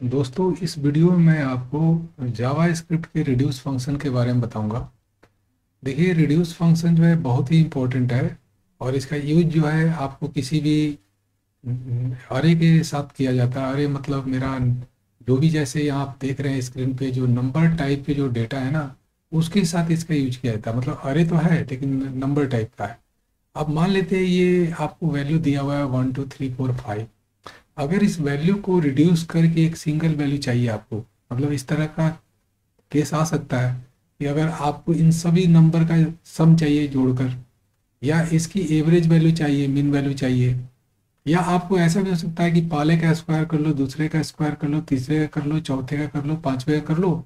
दोस्तों, इस वीडियो में मैं आपको जावा स्क्रिप्ट के रिड्यूस फंक्शन के बारे में बताऊंगा। देखिए, रिड्यूस फंक्शन जो है बहुत ही इम्पोर्टेंट है और इसका यूज जो है आपको किसी भी अरे के साथ किया जाता है। अरे मतलब मेरा जो भी, जैसे यहाँ आप देख रहे हैं स्क्रीन पे जो नंबर टाइप के जो डेटा है ना, उसके साथ इसका यूज किया जाता है। मतलब अरे तो है लेकिन नंबर टाइप का है। अब मान लेते हैं ये आपको वैल्यू दिया हुआ है 1 2 3 4 5। अगर इस वैल्यू को रिड्यूस करके एक सिंगल वैल्यू चाहिए आपको, मतलब इस तरह का केस आ सकता है कि अगर आपको इन सभी नंबर का सम चाहिए जोड़कर, या इसकी एवरेज वैल्यू चाहिए, मीन वैल्यू चाहिए, या आपको ऐसा भी हो सकता है कि पहले का स्क्वायर कर लो, दूसरे का स्क्वायर कर लो, तीसरे का कर लो, चौथे का कर लो, पांचवे का कर लो,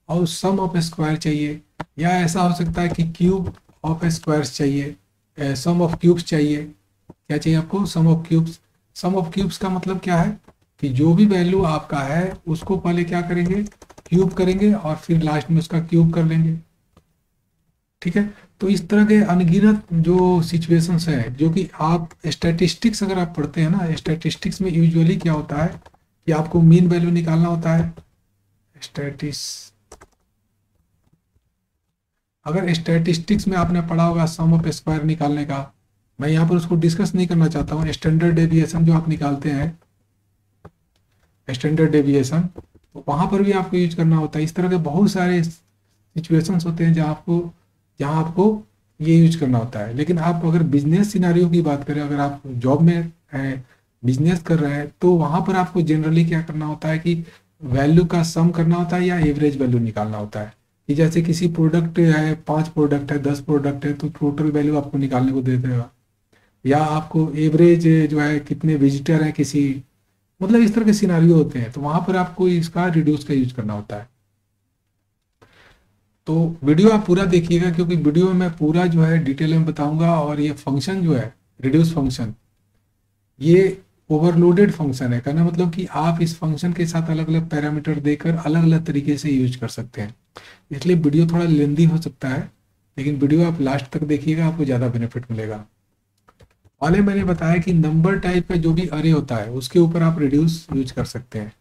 और सम ऑफ स्क्वायर चाहिए। या ऐसा हो सकता है कि क्यूब ऑफ स्क्वायर्स चाहिए, सम ऑफ क्यूब्स चाहिए। क्या चाहिए आपको? Sum of cubes. Sum of cubes का मतलब क्या है कि जो भी वैल्यू आपका है उसको पहले क्या करेंगे, क्यूब करेंगे और फिर लास्ट में उसका क्यूब कर लेंगे। ठीक है। तो इस तरह के अनगिनत जो सिचुएशंस है, जो कि आप स्टैटिस्टिक्स अगर आप पढ़ते हैं ना, स्टैटिस्टिक्स में यूजुअली क्या होता है कि आपको मीन वैल्यू निकालना होता है। स्टैटिस अगर स्टैटिस्टिक्स में आपने पढ़ा होगा सम ऑफ स्क्वायर निकालने का, मैं यहाँ पर उसको डिस्कस नहीं करना चाहता हूँ। स्टैंडर्ड डेविएशन जो आप निकालते हैं, स्टैंडर्ड डेविएशन, तो वहाँ पर भी आपको यूज करना होता है। इस तरह के बहुत सारे सिचुएशंस होते हैं जहाँ आपको ये यूज करना होता है। लेकिन आप अगर बिजनेस सिनारियो की बात करें, अगर आप जॉब में हैं, बिजनेस कर रहे हैं, तो वहाँ पर आपको जनरली क्या करना होता है कि वैल्यू का सम करना होता है या एवरेज वैल्यू निकालना होता है। कि जैसे किसी प्रोडक्ट है, 5 प्रोडक्ट है, 10 प्रोडक्ट है, तो टोटल वैल्यू आपको निकालने को दे देगा। या आपको एवरेज जो है कितने विजिटर हैं किसी, मतलब इस तरह के सिनारियो होते हैं, तो वहां पर आपको इसका रिड्यूस का यूज करना होता है। तो वीडियो आप पूरा देखिएगा, क्योंकि वीडियो में मैं पूरा जो है डिटेल में बताऊंगा। और ये फंक्शन जो है रिड्यूस फंक्शन, ये ओवरलोडेड फंक्शन है। कहना मतलब कि आप इस फंक्शन के साथ अलग अलग पैरामीटर देकर अलग अलग तरीके से यूज कर सकते हैं। इसलिए वीडियो थोड़ा लेंदी हो सकता है, लेकिन वीडियो आप लास्ट तक देखिएगा, आपको ज़्यादा बेनिफिट मिलेगा। पहले मैंने बताया कि नंबर टाइप का जो भी अरे होता है उसके ऊपर आप रिड्यूस यूज कर सकते हैं।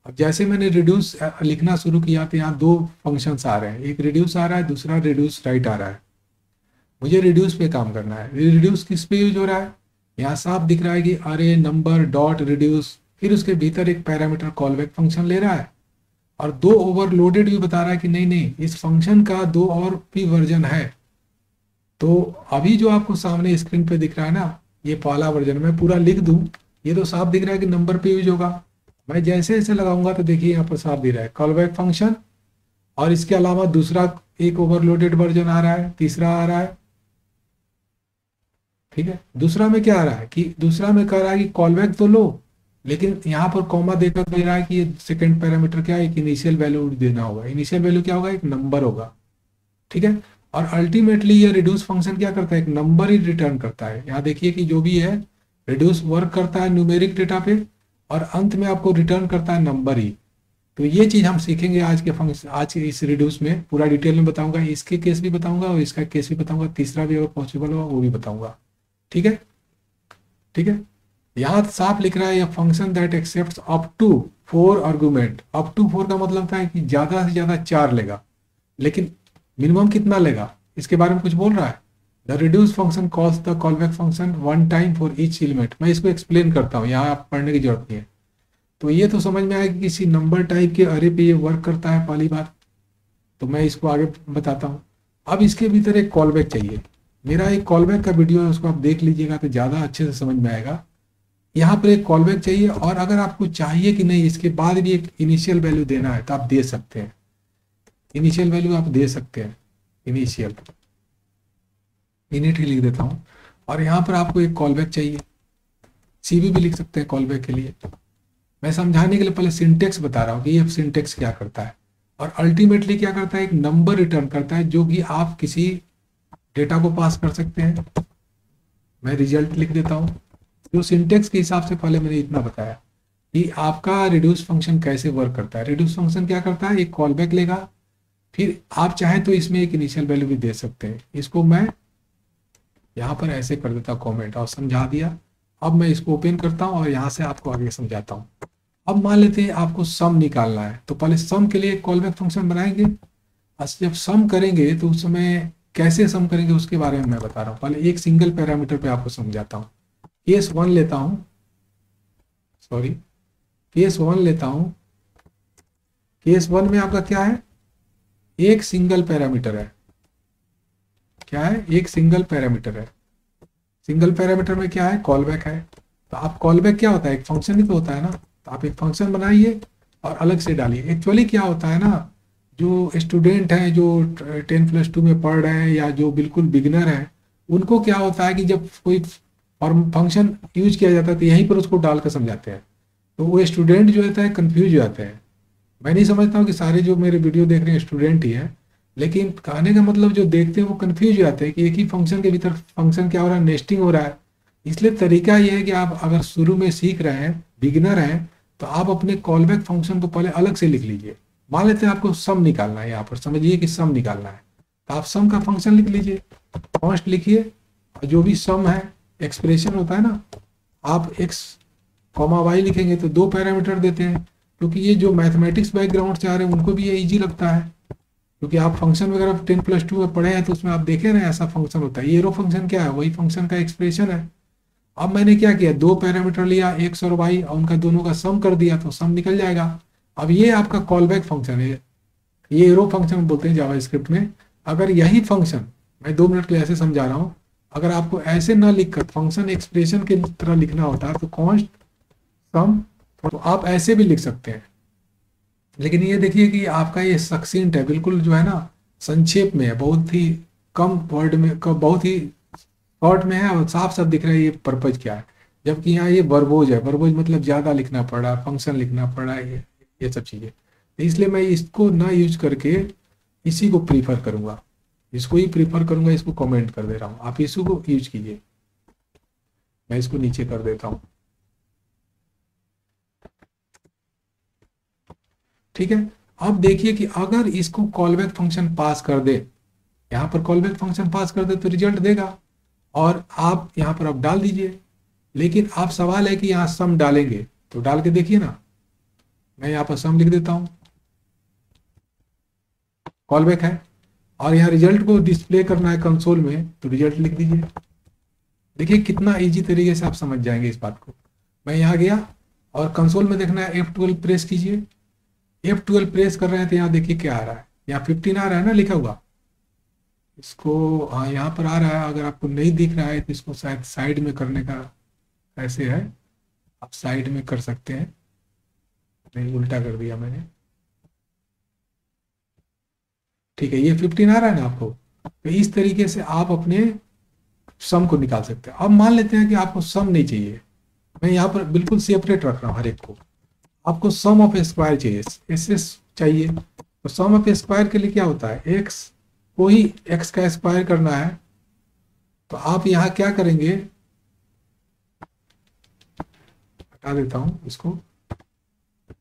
अब जैसे मैंने रिड्यूस लिखना शुरू किया तो यहाँ दो फंक्शंस आ रहे हैं, एक रिड्यूस आ रहा है, दूसरा रिड्यूस राइट आ रहा है। मुझे रिड्यूस पे काम करना है। रिड्यूस किस पे यूज हो रहा है? यहाँ साफ दिख रहा है कि अरे नंबर डॉट रिड्यूस, फिर उसके भीतर एक पैरामीटर कॉलबैक फंक्शन ले रहा है, और दो ओवरलोडेड भी बता रहा है कि नहीं नहीं, इस फंक्शन का दो और भी वर्जन है। तो अभी जो आपको सामने स्क्रीन पे दिख रहा है ना, ये पहला वर्जन, मैं पूरा लिख दूं, ये तो साफ दिख रहा है कि नंबर पे यूज होगा। मैं जैसे जैसे लगाऊंगा तो देखिए यहाँ पर साफ दिख रहा है कॉलबैक फंक्शन, और इसके अलावा दूसरा एक ओवरलोडेड वर्जन आ रहा है, तीसरा आ रहा है। ठीक है। दूसरा में क्या आ रहा है कि दूसरा में कह रहा है कि कॉलबैक तो लो, लेकिन यहाँ पर कॉमा देकर दे रहा है कि ये सेकंड पैरामीटर क्या है, एक इनिशियल वैल्यू देना होगा। इनिशियल वैल्यू क्या होगा? एक नंबर होगा। ठीक है। और अल्टीमेटली ये रिड्यूस फंक्शन क्या करता है? एक नंबर ही रिटर्न करता है। यहाँ देखिए कि जो भी है, रिड्यूस वर्क करता है न्यूमेरिक डेटा पे, और अंत में आपको रिटर्न करता है नंबर ही। तो ये चीज हम सीखेंगे आज के फंक्शन, आज के इस रिड्यूस में पूरा डिटेल में बताऊंगा। इसके केस भी बताऊंगा और इसका केस भी बताऊंगा, तीसरा भी अगर पॉसिबल हो वो भी बताऊंगा। ठीक है। ठीक है। यहाँ साफ लिख रहा है ये function that accept up to 4 argument. Up to 4 का मतलब था कि ज्यादा से ज्यादा 4 लेगा, लेकिन मिनिमम कितना लेगा इसके बारे में कुछ बोल रहा है। The reduce function calls the callback function one time for each element. मैं इसको एक्सप्लेन करता हूँ, यहाँ आप पढ़ने की जरूरत नहीं है। तो ये तो समझ में आया कि किसी नंबर टाइप के अरे पे ये वर्क करता है पहली बार। तो मैं इसको आगे बताता हूँ। अब इसके भीतर एक कॉलबैक चाहिए। मेरा एक कॉलबैक का वीडियो है, उसको आप देख लीजिएगा तो ज़्यादा अच्छे से समझ में आएगा। यहाँ पर एक कॉलबैक चाहिए, और अगर आपको चाहिए कि नहीं इसके बाद भी एक इनिशियल वैल्यू देना है तो आप दे सकते हैं। इनिशियल वैल्यू आप दे सकते हैं, इनिशियल, इनिट ही लिख देता हूँ। और यहाँ पर आपको एक कॉलबैक चाहिए, सीवी भी लिख सकते हैं कॉलबैक के लिए। मैं समझाने के लिए पहले सिंटेक्स बता रहा हूँ कि ये सिंटेक्स क्या करता है। और अल्टीमेटली क्या करता है? एक नंबर रिटर्न करता है जो कि आप किसी डेटा को पास कर सकते हैं। मैं रिजल्ट लिख देता हूँ। जो सिंटेक्स के हिसाब से पहले मैंने इतना बताया कि आपका रिड्यूस फंक्शन कैसे वर्क करता है। रिड्यूस फंक्शन क्या करता है? एक कॉलबैक लेगा, फिर आप चाहें तो इसमें एक इनिशियल वैल्यू भी दे सकते हैं। इसको मैं यहाँ पर ऐसे कर देता हूँ कॉमेंट, और समझा दिया। अब मैं इसको ओपन करता हूँ और यहाँ से आपको आगे समझाता हूँ। अब मान लेते हैं आपको सम निकालना है, तो पहले सम के लिए कॉल बैक फंक्शन बनाएंगे। जब सम करेंगे तो उस समय कैसे सम करेंगे उसके बारे में मैं बता रहा हूँ। पहले एक सिंगल पैरामीटर पे आपको समझाता हूँ। केस 1 लेता हूँ, सॉरी केस 1 लेता हूँ। केस 1 में आपका क्या है, एक सिंगल पैरामीटर है। क्या है, एक सिंगल पैरामीटर है। सिंगल पैरामीटर में क्या है, कॉल बैक है। तो आप कॉल बैक क्या होता है, एक फंक्शन ही तो होता है ना। तो आप एक फंक्शन बनाइए और अलग से डालिए। एक्चुअली क्या होता है ना, जो स्टूडेंट हैं जो 10+2 में पढ़ रहे हैं या जो बिल्कुल बिगिनर हैं, उनको क्या होता है कि जब कोई फंक्शन यूज किया जाता है तो यहीं पर उसको डाल कर समझाते हैं, तो वो स्टूडेंट जो होता है कन्फ्यूज हो जाते हैं। मैं नहीं समझता हूँ कि सारे जो मेरे वीडियो देख रहे हैं स्टूडेंट ही हैं, लेकिन कहने का मतलब जो देखते हैं वो कन्फ्यूज हो जाते हैं कि एक ही फंक्शन के भीतर फंक्शन क्या हो रहा है, नेस्टिंग हो रहा है। इसलिए तरीका ये है कि आप अगर शुरू में सीख रहे हैं, बिगिनर हैं, तो आप अपने कॉल बैक फंक्शन को पहले अलग से लिख लीजिए। मान लेते हैं आपको सम निकालना है, यहाँ पर समझिए कि सम निकालना है, तो आप सम का फंक्शन लिख लीजिए, कॉन्स्ट लिखिए, और जो भी सम है एक्सप्रेशन होता है ना, आप एक्स कॉमा वाई लिखेंगे तो 2 पैरामीटर देते हैं। क्योंकि ये जो मैथमेटिक्स बैकग्राउंड से आ रहे हैं उनको भी ये ईजी लगता है, क्योंकि आप फंक्शन वगैरह 10+2 में पढ़े हैं तो उसमें आप देखे ना ऐसा फंक्शन होता है। ये रो फंक्शन क्या है, वही फंक्शन का एक्सप्रेशन है। अब मैंने क्या किया, 2 पैरामीटर लिया, एक्स और वाई, और उनका दोनों का सम कर दिया तो सम निकल जाएगा। अब ये आपका कॉल बैक फंक्शन है, ये रो फंक्शन बोलते हैं जावास्क्रिप्ट में। अगर यही फंक्शन, मैं 2 मिनट के लिए ऐसे समझा रहा हूँ, अगर आपको ऐसे ना लिखकर फंक्शन एक्सप्रेशन की तरह लिखना होता है तो कॉन्स्ट सम, तो आप ऐसे भी लिख सकते हैं। लेकिन ये देखिए कि आपका ये सक्सेंट है, बिल्कुल जो है ना संक्षेप में है, बहुत ही कम वर्ड में, बहुत ही शॉर्ट में है, और साफ साफ दिख रहा है ये पर्पज क्या है। जबकि यहाँ ये वर्बोज है, वर्बोज मतलब ज़्यादा लिखना पड़ रहा है, फंक्शन लिखना पड़ रहा है, ये सब चीज़ें। तो इसलिए मैं इसको ना यूज करके इसी को प्रीफर करूँगा, इसको ही प्रीफर करूँगा। इसको कमेंट कर दे रहा हूँ, आप इसी को यूज कीजिए। मैं इसको नीचे कर देता हूँ, ठीक है। अब देखिए कि अगर इसको कॉलबैक फंक्शन पास कर दे, यहाँ पर कॉलबैक फंक्शन पास कर दे तो रिजल्ट देगा, और आप यहाँ पर अब डाल दीजिए। लेकिन आप सवाल है कि यहाँ सम डालेंगे, तो डाल के देखिए ना। मैं यहाँ पर सम लिख देता हूँ, कॉलबैक है, और यहाँ रिजल्ट को डिस्प्ले करना है कंसोल में, तो रिजल्ट लिख दीजिए। देखिए कितना इजी तरीके से आप समझ जाएंगे इस बात को। मैं यहाँ गया और कंसोल में देखना है, F12 प्रेस कीजिए। F12 प्रेस कर रहे हैं तो यहाँ देखिए क्या आ रहा है, यहाँ 15 आ रहा है ना लिखा हुआ। इसको हाँ यहाँ पर आ रहा है, अगर आपको नहीं दिख रहा है तो इसको शायद साइड में करने का ऐसे है, आप साइड में कर सकते हैं। नहीं, उल्टा कर दिया मैंने, ठीक है। ये 15 आ रहा है ना आपको, तो इस तरीके से आप अपने सम को निकाल सकते हैं। अब मान लेते हैं कि आपको सम नहीं चाहिए, मैं यहाँ पर बिल्कुल सेपरेट रख रहा हूँ हर एक को। आपको सम ऑफ स्क्वायर चाहिए, एस चाहिए। तो सम ऑफ स्क्वायर के लिए क्या होता है, एक्स को ही एक्स का स्क्वायर करना है। तो आप यहाँ क्या करेंगे, हटा देता हूँ इसको,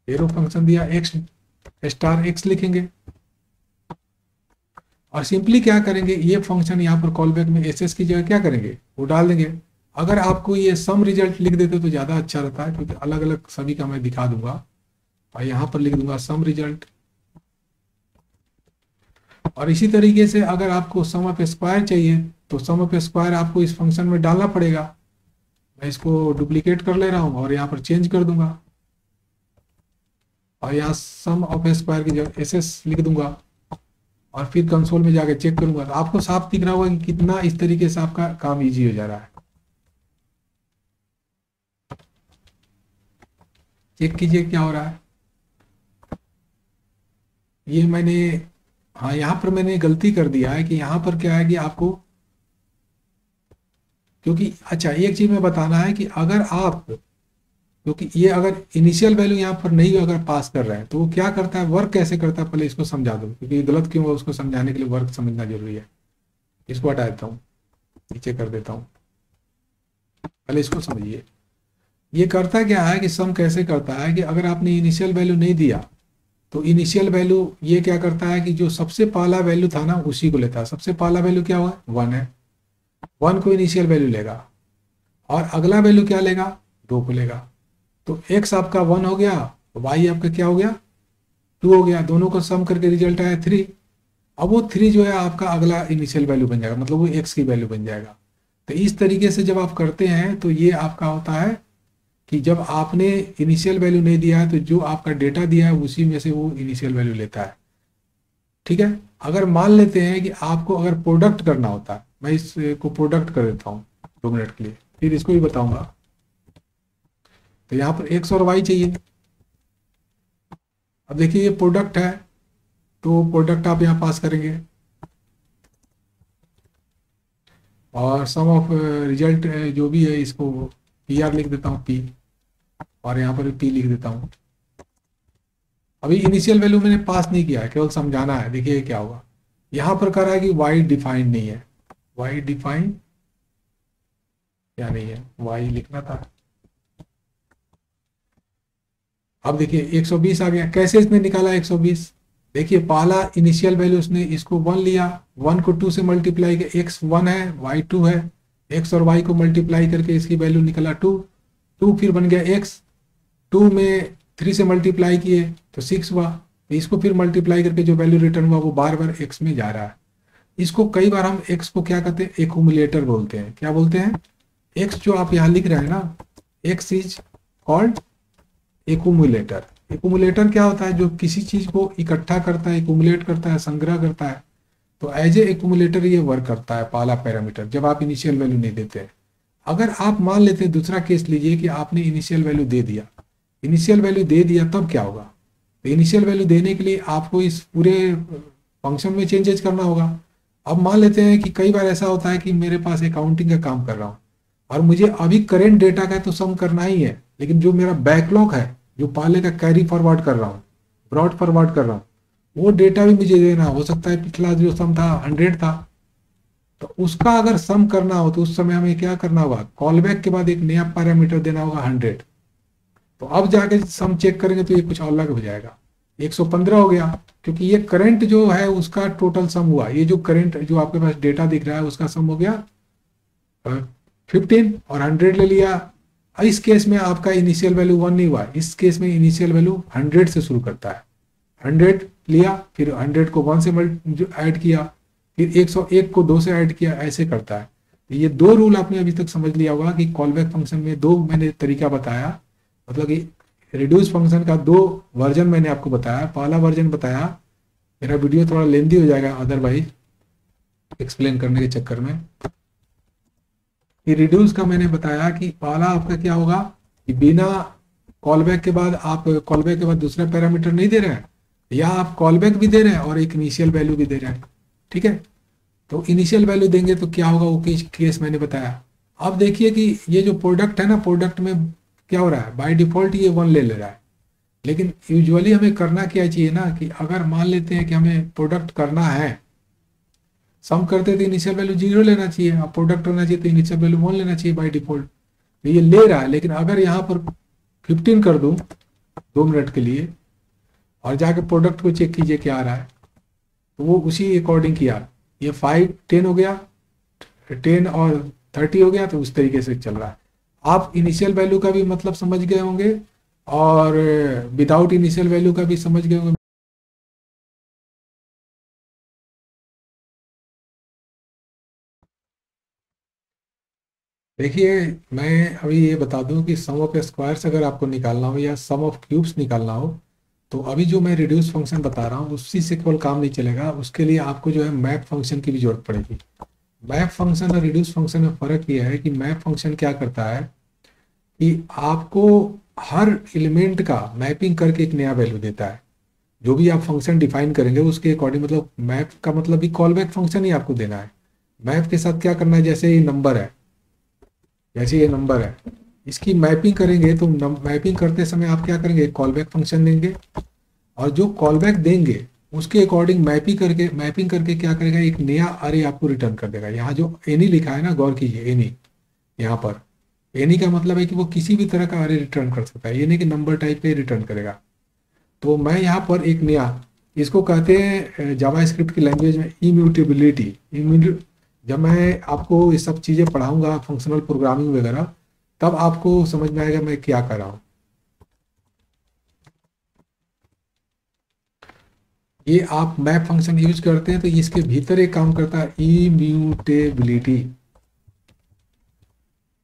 एरो फंक्शन दिया, एक्स स्टार एक्स लिखेंगे, और सिंपली क्या करेंगे, ये फंक्शन यहाँ पर कॉल बैक में एस की जगह क्या करेंगे, वो डाल देंगे। अगर आपको ये सम रिजल्ट लिख देते तो ज़्यादा अच्छा रहता है, क्योंकि अलग अलग सभी का मैं दिखा दूंगा, और यहाँ पर लिख दूंगा सम रिजल्ट। और इसी तरीके से अगर आपको सम ऑफ स्क्वायर चाहिए तो सम ऑफ स्क्वायर आपको इस फंक्शन में डालना पड़ेगा। मैं इसको डुप्लीकेट कर ले रहा हूँ और यहाँ पर चेंज कर दूंगा, और यहाँ सम ऑफ स्क्वायर की जगह एस लिख दूंगा, और फिर कंसोल में जाकर चेक करूंगा तो आपको साफ दिख रहा होगा कि कितना इस तरीके से आपका काम इजी हो जा रहा है। चेक कीजिए क्या हो रहा है। ये मैंने, हाँ यहाँ पर मैंने गलती कर दिया है कि यहाँ पर क्या है कि आपको, क्योंकि अच्छा एक चीज में बताना है कि अगर आप, क्योंकि ये अगर इनिशियल वैल्यू यहाँ पर नहीं अगर पास कर रहे हैं तो वो क्या करता है, वर्क कैसे करता है, पहले इसको समझा दो, क्योंकि ये गलत क्यों है उसको समझाने के लिए वर्क समझना जरूरी है। इसको हटा देता हूँ, नीचे कर देता हूँ, पहले इसको समझिए। ये करता क्या है कि सम कैसे करता है कि अगर आपने इनिशियल वैल्यू नहीं दिया तो इनिशियल वैल्यू ये क्या करता है कि जो सबसे पहला वैल्यू था ना उसी को लेता है। सबसे पहला वैल्यू क्या हुआ, 1 है, 1 को इनिशियल वैल्यू लेगा, और अगला वैल्यू क्या लेगा, 2 को लेगा। तो x आपका 1 हो गया तो y आपका क्या हो गया, 2 हो गया, दोनों को सम करके रिजल्ट आया 3। अब वो 3 जो है आपका अगला इनिशियल वैल्यू बन जाएगा, मतलब वो x की वैल्यू बन जाएगा। तो इस तरीके से जब आप करते हैं तो ये आपका होता है कि जब आपने इनिशियल वैल्यू नहीं दिया है तो जो आपका डेटा दिया है उसी में से वो इनिशियल वैल्यू लेता है। ठीक है। अगर मान लेते हैं कि आपको अगर प्रोडक्ट करना होता है, मैं इसको प्रोडक्ट कर देता हूँ 2 मिनट के लिए, फिर इसको भी बताऊंगा। तो यहाँ पर x और y चाहिए। अब देखिए ये प्रोडक्ट है, तो प्रोडक्ट आप यहाँ पास करेंगे और सम ऑफ रिजल्ट जो भी है इसको पी आर लिख देता हूँ, पी, और यहाँ पर पी लिख देता हूँ। अभी इनिशियल वैल्यू मैंने पास नहीं किया है, केवल समझाना है। देखिए क्या होगा, यहाँ पर कह रहा है कि y डिफाइंड नहीं है। y डिफाइंड क्या नहीं है, y लिखना था। अब देखिए 120 आ गया। कैसे इसने निकाला 120? देखिए पहला इनिशियल वैल्यू उसने इसको 1 लिया, 1 को 2 से मल्टीप्लाई किया, x 1 है y 2 है, x और y को मल्टीप्लाई करके इसकी वैल्यू निकला 2, 2 फिर बन गया x, 2 में 3 से मल्टीप्लाई किए तो 6 हुआ, तो इसको फिर मल्टीप्लाई करके जो वैल्यू रिटर्न हुआ वो बार बार x में जा रहा है। इसको कई बार हम x को क्या कहते हैं, एक्यूमुलेटर बोलते हैं। क्या बोलते हैं? x जो आप यहाँ लिख रहे हैं ना, x is called accumulator. Accumulator क्या होता है? जो किसी चीज को इकट्ठा करता है, एक्यूमुलेट करता है, संग्रह करता है। तो एज ए एक्यूमुलेटर ये वर्क करता है पहला पैरामीटर, जब आप इनिशियल वैल्यू नहीं देते हैं। अगर आप मान लेते हैं, दूसरा केस लीजिए कि आपने इनिशियल वैल्यू दे दिया, इनिशियल वैल्यू दे दिया, तब क्या होगा? तो इनिशियल वैल्यू देने के लिए आपको इस पूरे फंक्शन में चेंजेस करना होगा। अब मान लेते हैं कि कई बार ऐसा होता है कि मेरे पास अकाउंटिंग का काम कर रहा हूँ और मुझे अभी करेंट डेटा का तो सम करना ही है, लेकिन जो मेरा बैकलॉग है, जो पहले का कैरी फॉरवर्ड कर रहा हूँ, ब्रॉड फॉरवर्ड कर रहा हूँ, वो डेटा भी मुझे देना हो सकता है। पिछला जो सम था 100 था, तो उसका अगर सम करना हो तो उस समय हमें क्या करना होगा? कॉलबैक के बाद एक नया पैरामीटर देना होगा 100। तो अब जाके सम चेक करेंगे तो ये कुछ अलग हो जाएगा, 115 हो गया, क्योंकि ये करंट जो है उसका टोटल सम हुआ। ये जो करंट जो आपके पास डेटा दिख रहा है उसका सम हो गया 15 और 100 ले लिया। इस केस में आपका इनिशियल वैल्यू 1 नहीं हुआ, इस केस में इनिशियल वैल्यू 100 से शुरू करता है। 100 लिया, फिर 100 को 1 से ऐड किया, फिर 101 को 2 से ऐड किया, ऐसे करता है। तो ये 2 रूल आपने अभी तक समझ लिया होगा कि कॉलबैक फंक्शन में 2 मैंने तरीका बताया, मतलब कि रिड्यूस फंक्शन का 2 वर्जन मैंने आपको बताया। पहला वर्जन बताया, मेरा वीडियो थोड़ा लेंदी हो जाएगा अदरवाइज एक्सप्लेन करने के चक्कर में। कि रिड्यूस का मैंने बताया कि पहला आपका क्या होगा कि बिना कॉलबैक के बाद, आप कॉलबैक के बाद दूसरा पैरामीटर नहीं दे रहे हैं, या आप कॉलबैक भी दे रहे हैं और एक इनिशियल वैल्यू भी दे रहे हैं। ठीक है, तो इनिशियल वैल्यू देंगे तो क्या होगा, वो केस मैंने बताया। अब देखिए कि ये जो प्रोडक्ट है ना, प्रोडक्ट में क्या हो रहा है, बाय डिफॉल्ट ये 1 ले रहा है। लेकिन यूजुअली हमें करना क्या चाहिए ना, कि अगर मान लेते हैं कि हमें प्रोडक्ट करना है, सम करते तो इनिशियल वैल्यू 0 लेना चाहिए, अब प्रोडक्ट होना चाहिए तो इनिशियल वैल्यू 1 लेना चाहिए बाय डिफॉल्ट। तो ये ले रहा है, लेकिन अगर यहाँ पर 15 कर दूं 2 मिनट के लिए और जाके प्रोडक्ट को चेक कीजिए क्या आ रहा है, तो वो उसी अकॉर्डिंग किया। ये 5 10 हो गया, 10 और 30 हो गया, तो उस तरीके से चल रहा है। आप इनिशियल वैल्यू का भी मतलब समझ गए होंगे और विदाउट इनिशियल वैल्यू का भी समझ गए होंगे। देखिए मैं अभी ये बता दूं कि सम ऑफ स्क्वायर्स अगर आपको निकालना हो या सम ऑफ क्यूब्स निकालना हो, तो अभी जो मैं रिड्यूस फंक्शन बता रहा हूँ उसी से केवल काम नहीं चलेगा, उसके लिए आपको जो है मैप फंक्शन की भी जरूरत पड़ेगी। मैप फंक्शन और रिड्यूस फंक्शन में फ़र्क ये है कि मैप फंक्शन क्या करता है कि आपको हर एलिमेंट का मैपिंग करके एक नया वैल्यू देता है। जो भी आप फंक्शन डिफाइन करेंगे उसके अकॉर्डिंग, मतलब मैप का मतलब भी कॉलबैक फंक्शन ही आपको देना है। मैप के साथ क्या करना है, जैसे ये नंबर है, जैसे ये नंबर है, इसकी मैपिंग करेंगे तो मैपिंग करते समय आप क्या करेंगे, कॉलबैक फंक्शन देंगे, और जो कॉलबैक देंगे उसके अकॉर्डिंग मैपिंग करके क्या करेगा, एक नया अरे आपको रिटर्न कर देगा। यहाँ जो एनी लिखा है ना, गौर कीजिए, एनी, यहाँ पर एनी का मतलब है कि वो किसी भी तरह का अरे रिटर्न कर सकता है, ये नहीं कि नंबर टाइप पे रिटर्न करेगा। तो मैं यहाँ पर एक नया, इसको कहते हैं जावास्क्रिप्ट की लैंग्वेज में इम्यूटेबिलिटी। जब मैं आपको ये सब चीज़ें पढ़ाऊंगा, फंक्शनल प्रोग्रामिंग वगैरह, तब आपको समझ में आएगा मैं क्या कर रहा हूँ। ये आप मैप फंक्शन यूज करते हैं तो इसके भीतर एक काम करता है इम्यूटेबिलिटी।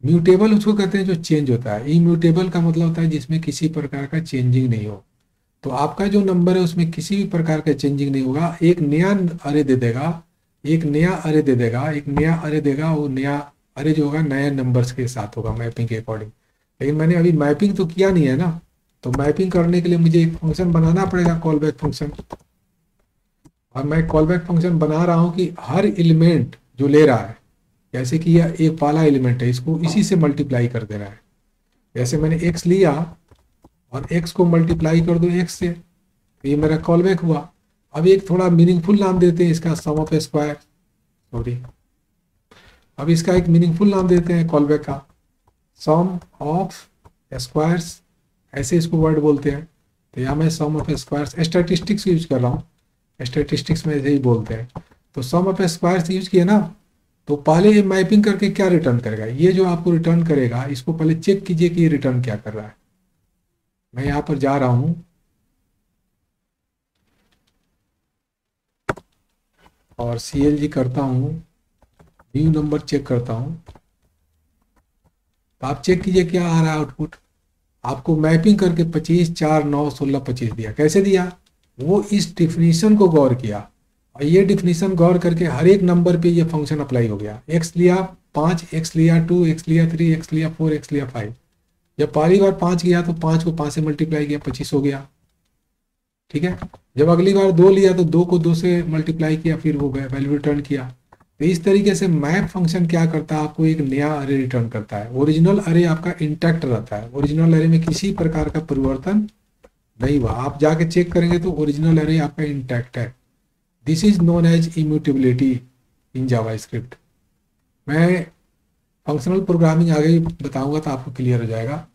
म्यूटेबल उसको कहते हैं जो चेंज होता है, इम्यूटेबल का मतलब होता है जिसमें किसी प्रकार का चेंजिंग नहीं हो। तो आपका जो नंबर है उसमें किसी भी प्रकार का चेंजिंग नहीं होगा, एक नया अरे दे देगा, एक नया अरे दे देगा, एक नया अरे देगा, वो नया अरे जो होगा नए नंबर्स के साथ होगा मैपिंग के अकॉर्डिंग। लेकिन मैंने अभी मैपिंग तो किया नहीं है ना, तो मैपिंग करने के लिए मुझे एक फंक्शन बनाना पड़ेगा, कॉल बैक फंक्शन। और मैं कॉल बैक फंक्शन बना रहा हूँ कि हर एलिमेंट जो ले रहा है, जैसे कि यह एक वाला एलिमेंट है, इसको इसी से मल्टीप्लाई कर देना है। जैसे मैंने x लिया और x को मल्टीप्लाई कर दो x से, तो ये मेरा कॉल बैक हुआ। अब एक थोड़ा मीनिंगफुल नाम देते हैं इसका, सम ऑफ स्क्वायर, सॉरी, अब इसका एक मीनिंगफुल नाम देते हैं कॉल बैक का, सम ऑफ स्क्वायर्स, ऐसे इसको वर्ड बोलते हैं। तो यहाँ मैं सम ऑफ स्क्वायर्स स्टैटिस्टिक्स यूज कर रहा हूँ, स्टैटिस्टिक्स में ऐसे ही बोलते हैं। तो सम ऑफ स्क्वायर्स यूज किया ना, तो पहले ये मैपिंग करके क्या रिटर्न करेगा, ये जो आपको रिटर्न करेगा इसको पहले चेक कीजिए कि ये रिटर्न क्या कर रहा है। मैं यहाँ पर जा रहा हूँ और CLG करता हूँ, न्यू नंबर चेक करता हूँ, तो आप चेक कीजिए क्या आ रहा है आउटपुट। आपको मैपिंग करके 25, 4, 9, 16, 25 दिया। कैसे दिया, वो इस डिफिनीशन को गौर किया, और ये डिफिनीशन गौर करके हर एक नंबर पे ये फंक्शन अप्लाई हो गया। x लिया 5, x लिया 2, x लिया 3, x लिया 4, x लिया 5। जब पहली बार 5 गया तो 5 को 5 से मल्टीप्लाई किया, 25 हो गया। ठीक है, जब अगली बार 2 लिया तो 2 को 2 से मल्टीप्लाई किया, फिर वो वैल्यू रिटर्न किया। तो इस तरीके से मैप फंक्शन क्या करता है, आपको एक नया अरे रिटर्न करता है। ओरिजिनल अरे आपका इंटैक्ट रहता है, ओरिजिनल अरे में किसी प्रकार का परिवर्तन नहीं हुआ। आप जाके चेक करेंगे तो ओरिजिनल अरे आपका इंटैक्ट है। This is known as immutability in JavaScript. मैं फंक्शनल प्रोग्रामिंग आगे बताऊंगा तो आपको क्लियर हो जाएगा।